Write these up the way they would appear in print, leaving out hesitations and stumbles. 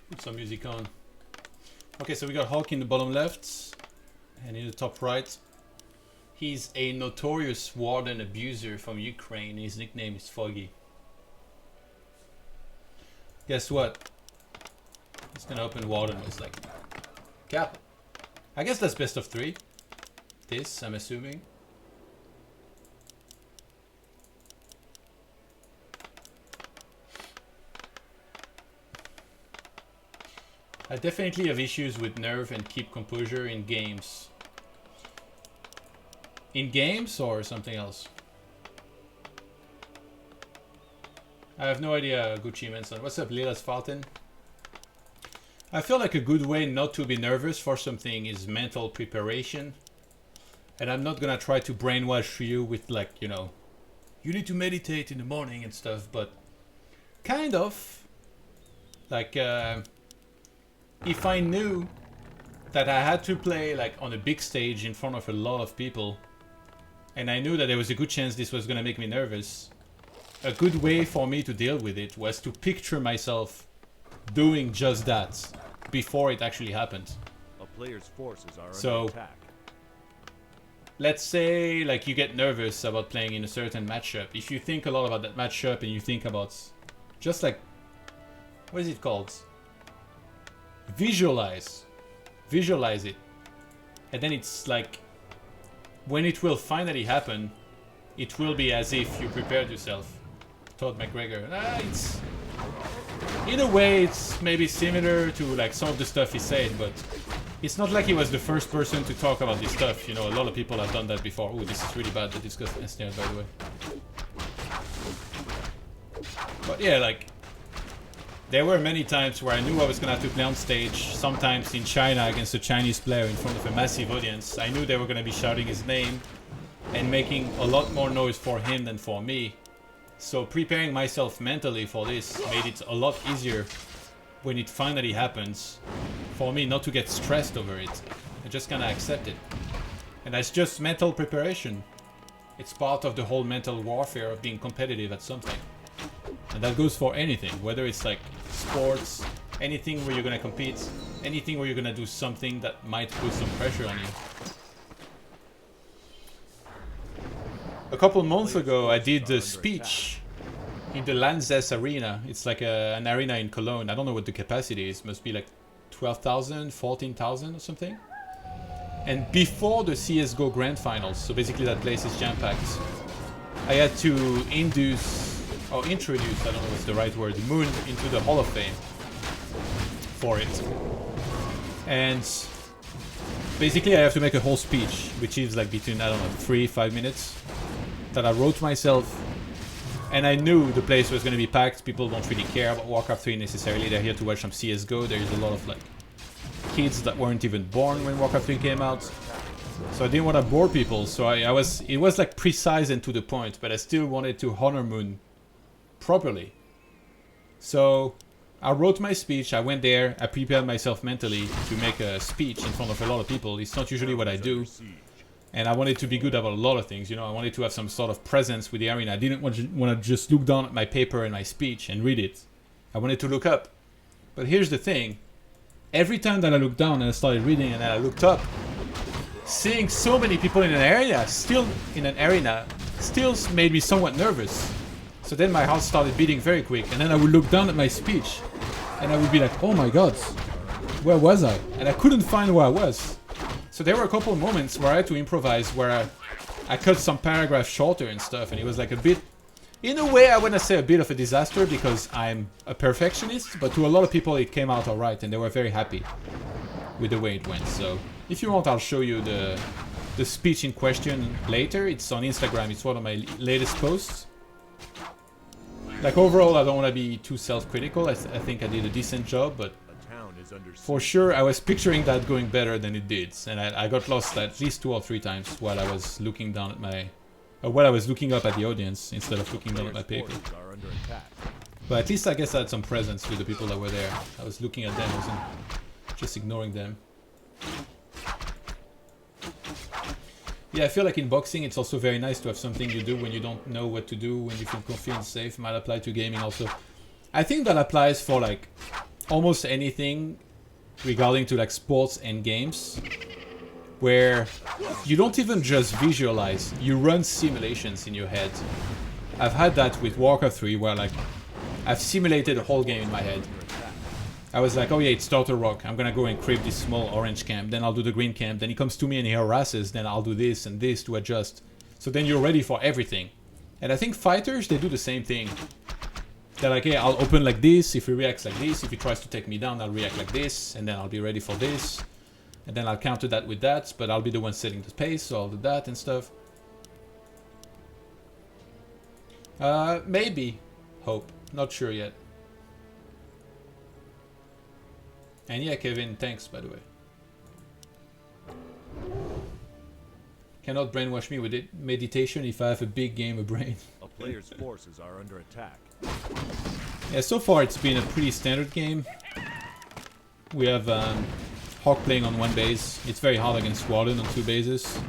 Put some music on. Okay, so we got Hulk in the bottom left, and in the top right. He's a notorious warden abuser from Ukraine. His nickname is Foggy. Guess what? He's gonna open warden with like cap. I guess that's best of 3. This, I'm assuming. I definitely have issues with nerve and keep composure in games. In games or something else? I have no idea, Gucci Manson. What's up, Lila's Falcon? I feel like a good way not to be nervous for something is mental preparation. And I'm not gonna try to brainwash you with like, you know, you need to meditate in the morning and stuff, but kind of. Like, if I knew that I had to play like on a big stage in front of a lot of people, and I knew that there was a good chance this was gonna make me nervous, a good way for me to deal with it was to picture myself doing just that before it actually happened. A player's forces are so, under attack. Let's say like you get nervous about playing in a certain matchup. If you think a lot about that matchup and you think about just like, what is it called? Visualize it, and then it's like when it will finally happen, it will be as if you prepared yourself. Todd McGregor. It's in a way it's maybe similar to like some of the stuff he said, but it's not like he was the first person to talk about this stuff. You know, a lot of people have done that before. Oh, this is really bad. The discuss snare, by the way. But yeah, like there were many times where I knew I was gonna have to play on stage, sometimes in China against a Chinese player in front of a massive audience. I knew they were gonna be shouting his name and making a lot more noise for him than for me. So preparing myself mentally for this made it a lot easier when it finally happens for me not to get stressed over it. I just kinda accept it. And that's just mental preparation. It's part of the whole mental warfare of being competitive at something. And that goes for anything, whether it's like sports, anything where you're gonna compete, anything where you're gonna do something that might put some pressure on you. A couple months ago, I did a speech in the Lanxess Arena. It's like an arena in Cologne. I don't know what the capacity is. Must be like 12,000, 14,000 or something. And before the CSGO Grand Finals, so basically that place is jam-packed, I had to introduce, I don't know what's the right word, Moon into the Hall of Fame for it. And basically I have to make a whole speech, which is like between, I don't know, 3-5 minutes, that I wrote myself. And I knew the place was going to be packed. People don't really care about Warcraft 3 necessarily. They're here to watch some CSGO. There's a lot of like kids that weren't even born when Warcraft 3 came out. So I didn't want to bore people. So it was like precise and to the point, but I still wanted to honor Moon properly. So I wrote my speech. I went there. I prepared myself mentally to make a speech in front of a lot of people. It's not usually what I do. And I wanted to be good about a lot of things, you know. I wanted to have some sort of presence with the arena. I didn't want to just look down at my paper and my speech and read it. I wanted to look up. But here's the thing. Every time that I looked down and I started reading and then I looked up, seeing so many people in an arena still made me somewhat nervous. So then my heart started beating very quick. And then I would look down at my speech and I would be like, oh my god, where was I? And I couldn't find where I was. So there were a couple of moments where I had to improvise, where I cut some paragraphs shorter and stuff, and it was like a bit, in a way I wouldn't say a bit of a disaster because I'm a perfectionist, but to a lot of people it came out alright and they were very happy with the way it went. So if you want, I'll show you the speech in question later. It's on Instagram, it's one of my latest posts. Like overall I don't want to be too self-critical, I think I did a decent job, but for sure, I was picturing that going better than it did, and I got lost at least 2 or 3 times while I was looking down at my, while I was looking up at the audience instead of looking down at my paper. But at least I guess I had some presence with the people that were there. I was looking at them, I wasn't just ignoring them. Yeah, I feel like in boxing it's also very nice to have something you do when you don't know what to do, when you feel confident and safe. Might apply to gaming also. I think that applies for like almost anything regarding to like sports and games where you don't even just visualize, you run simulations in your head. I've had that with Warcraft 3 where like I've simulated a whole game in my head. I was like, oh yeah, it's Starter Rock. I'm gonna go and creep this small orange camp. Then I'll do the green camp. Then he comes to me and he harasses. Then I'll do this and this to adjust. So then you're ready for everything. And I think fighters, they do the same thing. They're like, hey, I'll open like this. If he reacts like this, if he tries to take me down, I'll react like this. And then I'll be ready for this. And then I'll counter that with that. But I'll be the one setting the pace, so I'll do that and stuff. Maybe. Hope. Not sure yet. And yeah, Kevin, thanks, by the way. Cannot brainwash me with it. Meditation if I have a big gamer brain. A player's forces are under attack. Yeah, so far it's been a pretty standard game. We have Hawk playing on one base. It's very hard against Warden on two bases.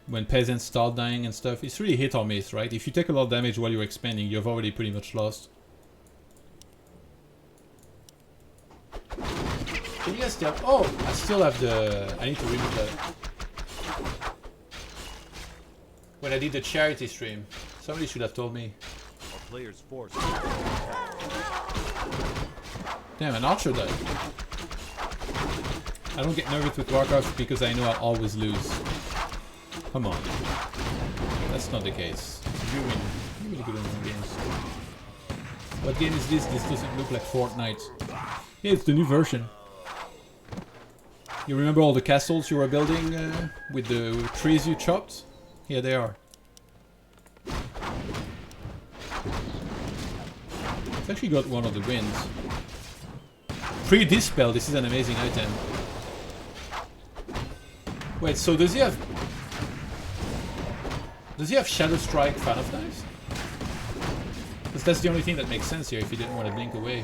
When peasants start dying and stuff, it's really hit or miss, right? If you take a lot of damage while you're expanding, you've already pretty much lost. Can you guys tell? Oh, I still have the... I need to remove that. When I did the charity stream, somebody should have told me. A player's forces. Damn, an archer died. I don't get nervous with Warcraft because I know I'll always lose. Come on. That's not the case. You're really good in games. What game is this? This doesn't look like Fortnite. Yeah, it's the new version. You remember all the castles you were building with the trees you chopped? Here they are. It's actually got one of the wins. Pre-dispel, this is an amazing item. Wait, so does he have... Does he have Shadow Strike Fan of Knives? Because that's the only thing that makes sense here if he didn't want to blink away.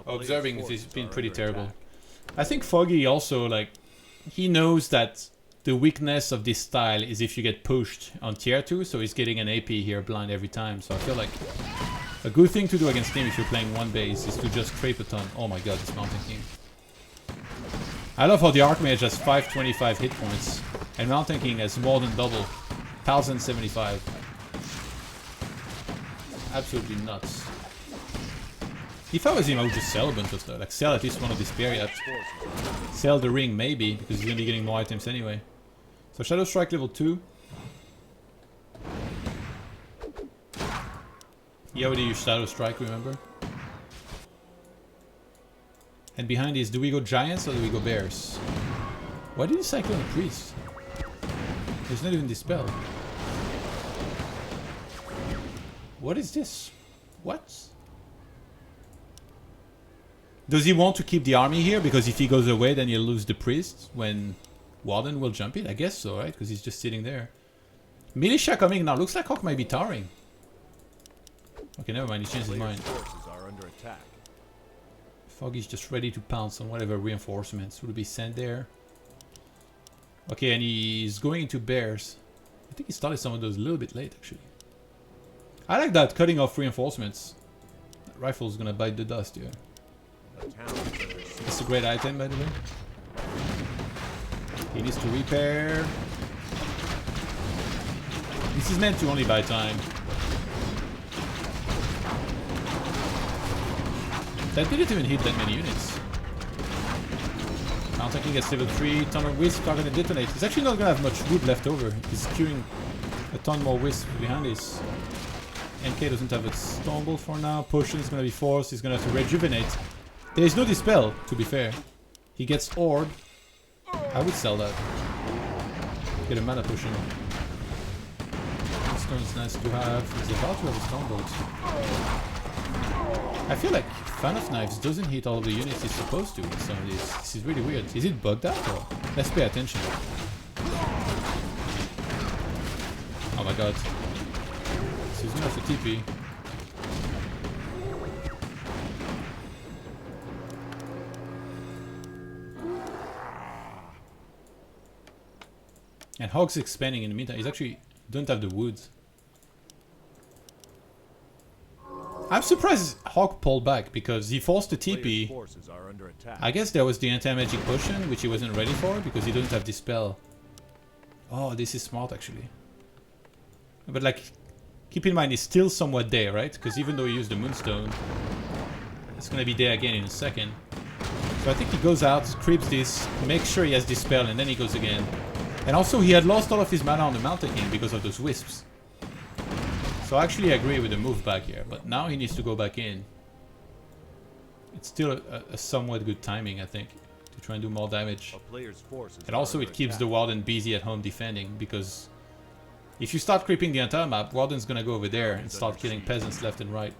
Observing has been pretty terrible. I think Foggy also, like, he knows that the weakness of this style is if you get pushed on tier 2, so he's getting an AP here blind every time. So I feel like a good thing to do against him if you're playing one base is to just creep a ton. Oh my god, this Mountain King. I love how the Archmage has 525 hit points, and Mountain King has more than double, 1075. Absolutely nuts. If I was him, I would just sell a bunch of stuff. Like, sell at least one of these periods. Sell the ring, maybe, because he's gonna be getting more items anyway. So Shadow Strike level 2. He already used Shadow Strike, remember? And behind is, do we go Giants or do we go Bears? Why did he Cyclone a Priest? There's not even Dispel. What is this? What? Does he want to keep the army here? Because if he goes away, then he'll lose the priest when Warden will jump it? I guess so, right? Because he's just sitting there. Militia coming now. Looks like Hawk might be towering. Okay, never mind. He changed his mind. Foggy's just ready to pounce on whatever reinforcements will be sent there. Okay, and he's going into Bears. I think he started some of those a little bit late, actually. I like that, cutting off reinforcements. That rifle's gonna bite the dust here. It's a great item, by the way. He needs to repair. This is meant to only buy time. That didn't even hit that many units. Mountain King gets level 3, ton of wisp, target and detonate. He's actually not gonna have much wood left over. He's queuing a ton more wisp behind this. NK doesn't have a stumble for now. Potion is gonna be forced. He's gonna have to rejuvenate. There is no dispel, to be fair. He gets orb. I would sell that. Get a mana potion. This stone's nice to have. He's about to have a strongbolt. I feel like Fan of Knives doesn't hit all of the units he's supposed to with some of these. This is really weird. Is it bugged out or? Let's pay attention. Oh my god. So he's gonna have to TP. And Hog's expanding in the meantime. He's actually don't have the wood. I'm surprised Hawk pulled back because he forced the Player's TP. forces are under attack. I guess there was the anti-magic potion, which he wasn't ready for because he didn't have Dispel. Oh, this is smart actually. But like, keep in mind he's still somewhat there, right? Because even though he used the Moonstone, it's gonna be there again in a second. So I think he goes out, creeps this, makes sure he has Dispel, and then he goes again. And also he had lost all of his mana on the Mountain King because of those wisps. So I actually agree with the move back here, but now he needs to go back in. It's still a somewhat good timing, I think, to try and do more damage. A player's forces And also are it under keeps the attack. Warden busy at home defending, because if you start creeping the entire map, Warden's gonna go over there and start killing peasants left and right.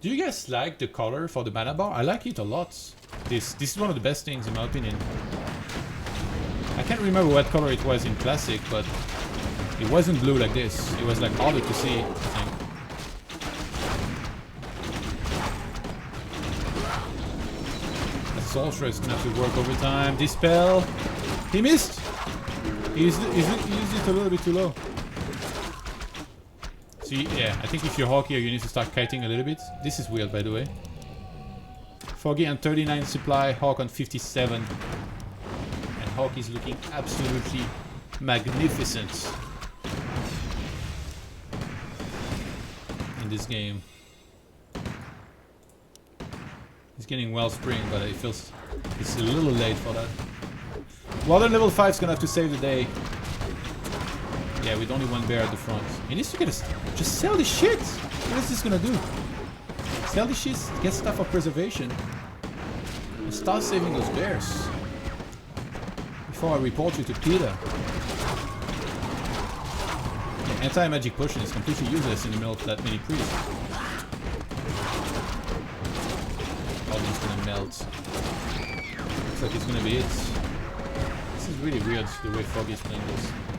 Do you guys like the color for the mana bar? I like it a lot. This is one of the best things in my opinion. I can't remember what color it was in Classic, but it wasn't blue like this. It was like harder to see, I think. The Sorcerer is gonna have to work overtime. Dispel. He missed! He used it a little bit too low. See, yeah, I think if you're Hawk here, you need to start kiting a little bit. This is weird, by the way. Foggy on 39 supply, Hawk on 57. And Hawk is looking absolutely magnificent in this game. He's getting Wellspring, but it feels it's a little late for that. Warden level 5 is gonna have to save the day. Yeah, with only one bear at the front. He needs to get a... Just sell the shit! What is this gonna do? Sell the shit, get stuff of preservation. And start saving those bears. Before I report you to Peter. Yeah, anti-magic potion is completely useless in the middle of that many priests. Warden's gonna melt. Looks like it's gonna be it. This is really weird, the way Foggy is playing this.